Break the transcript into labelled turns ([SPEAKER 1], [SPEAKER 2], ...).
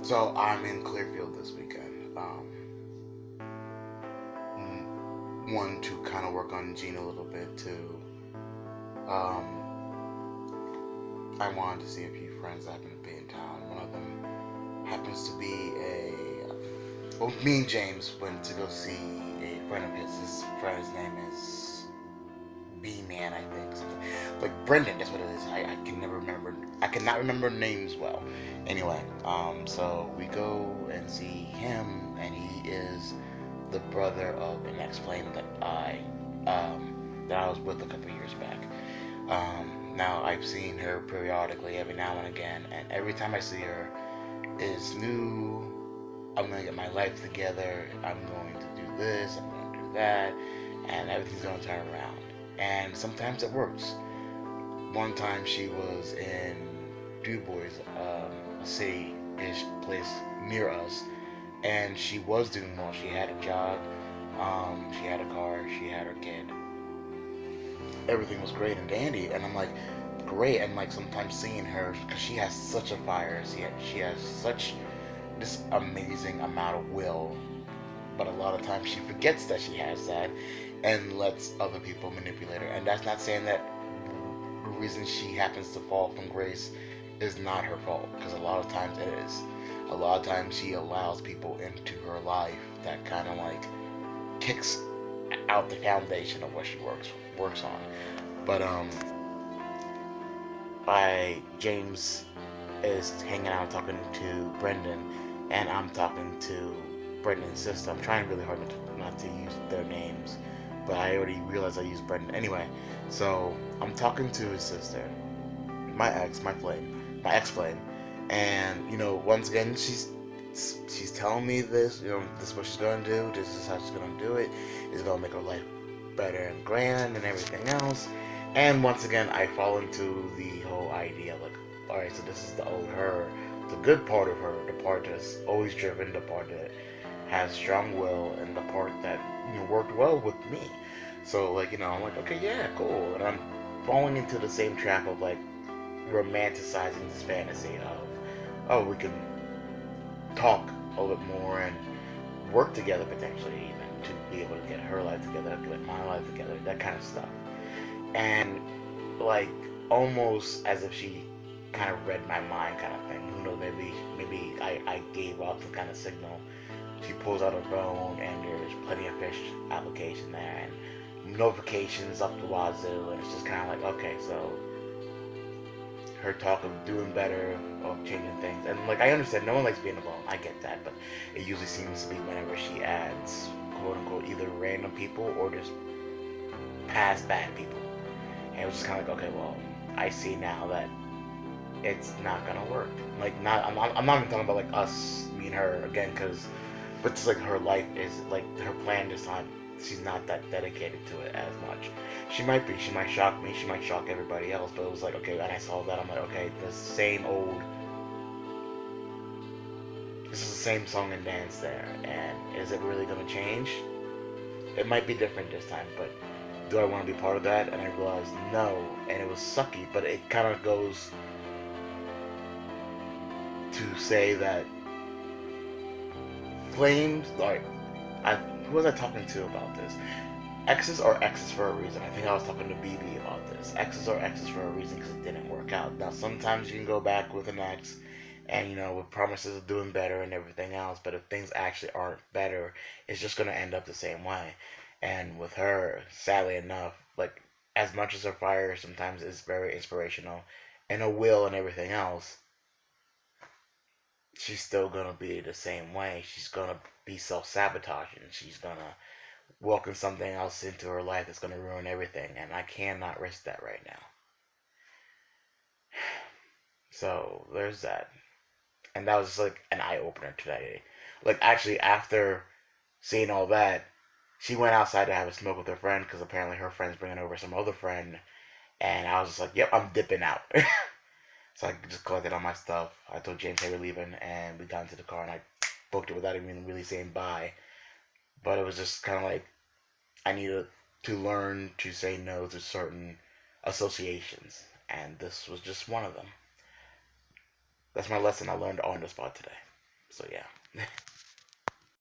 [SPEAKER 1] So I'm in Clearfield this weekend. One to kind of work on Gene a little bit. Two, I wanted to see a few friends that happen to be in town. One of them happens to be well, me and James went to go see a friend of his. His friend's name is B Man, I think. Something like Brendan. That's what it is. I can never remember. I cannot remember names well. Anyway, so we go and see him, and he is the brother of an ex-flame that I was with a couple years back. Now I've seen her periodically every now and again, and every time I see her is new. I'm gonna get my life together. I'm going to do this. I'm going to do that, and everything's gonna turn around. And sometimes it works. One time she was in Du Bois, a city-ish place near us, and she was doing well. She had a job, she had a car, she had her kid. Everything was great and dandy, and I'm like, great. And like sometimes seeing her, because she has such a fire, she has such this amazing amount of will, but a lot of times she forgets that she has that and lets other people manipulate her. And that's not saying that the reason she happens to fall from grace is not her fault, because a lot of times it is. A lot of times she allows people into her life that kind of like kicks out the foundation of what she works on. But I James is hanging out talking to Brendan, and I'm talking to Brendan's sister. I'm trying really hard not to use their names, but I already realized I used Brendan anyway. So I'm talking to his sister, my ex-flame, and once again she's telling me this. This is what she's gonna do. This is how she's gonna do it. It's gonna make her life better and grand and everything else. And once again, I fall into the whole idea like, all right, so this is the old her, the good part of her, the part that's always driven, the part that has strong will, and the part that worked well with me. So like I'm like, okay, yeah, cool, and I'm falling into the same trap of like romanticizing this fantasy of, oh, we can talk a little bit more and work together potentially even to be able to get her life together, get my life together, that kind of stuff. And like almost as if she kind of read my mind kind of thing. Who knows, maybe I gave off some kind of signal. She pulls out her phone and there's plenty of fish application there and notifications up the wazoo, and it's just kind of like, okay, so her talk of doing better, of changing things. And like I understand no one likes being alone, I get that, but it usually seems to be whenever she adds quote unquote either random people or just past bad people. And it was just kind of like, okay, well, I see now that it's not gonna work. Like, I'm not even talking about like us, me and her again, but just like her life is like her plan is not. She's not that dedicated to it as much. She might be. She might shock me. She might shock everybody else. But it was like, okay, and I saw that. I'm like, okay, the same old. This is the same song and dance there. And is it really gonna change? It might be different this time, but do I want to be part of that? And I realized no, and it was sucky. But it kind of goes to say that flames, like, who was I talking to about this? Exes are exes for a reason. I think I was talking to BB about this. Exes are exes for a reason because it didn't work out. Now, sometimes you can go back with an ex and, with promises of doing better and everything else, but if things actually aren't better, it's just going to end up the same way. And with her, sadly enough, like, as much as her fire sometimes is very inspirational and her will and everything else, she's still gonna be the same way. She's gonna be self-sabotaging. She's gonna welcome something else into her life that's gonna ruin everything, and I cannot risk that right now. So there's that, and that was just like an eye opener today. Like actually, after seeing all that, she went outside to have a smoke with her friend because apparently her friend's bringing over some other friend, and I was just like, "Yep, I'm dipping out." So I just collected all my stuff. I told James, hey, we're leaving, and we got into the car, and I booked it without even really saying bye. But it was just kind of like I needed to learn to say no to certain associations, and this was just one of them. That's my lesson I learned on the spot today. So yeah.